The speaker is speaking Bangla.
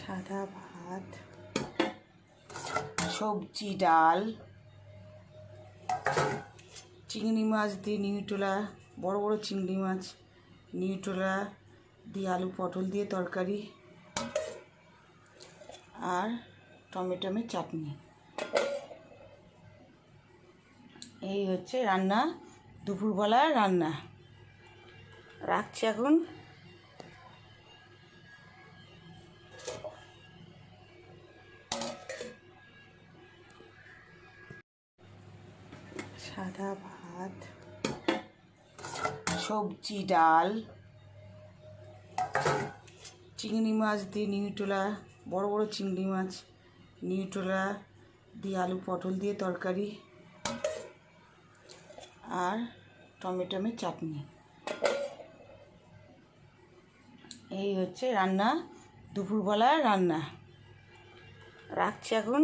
সাদা ভাত, সবজি, ডাল, চিংড়ি মাছ দিয়ে নিউটোলা, বড় বড় চিংড়ি মাছ নিউটোলা দিয়ে আলু পটল দিয়ে তরকারি, আর টমেটোমের চাটনি। এই হচ্ছে রান্না, দুপুরবেলার রান্না। রাখছি এখন। সাদা ভাত, সবজি, ডাল, চিংড়ি মাছ দিয়ে নিউটোলা, বড় বড় চিংড়ি মাছ নিউটোলা দিয়ে আলু পটল দিয়ে তরকারি, আর টমেটোমের চাটনি। এই হচ্ছে রান্না, দুপুরবেলার রান্না। রাখছি এখন।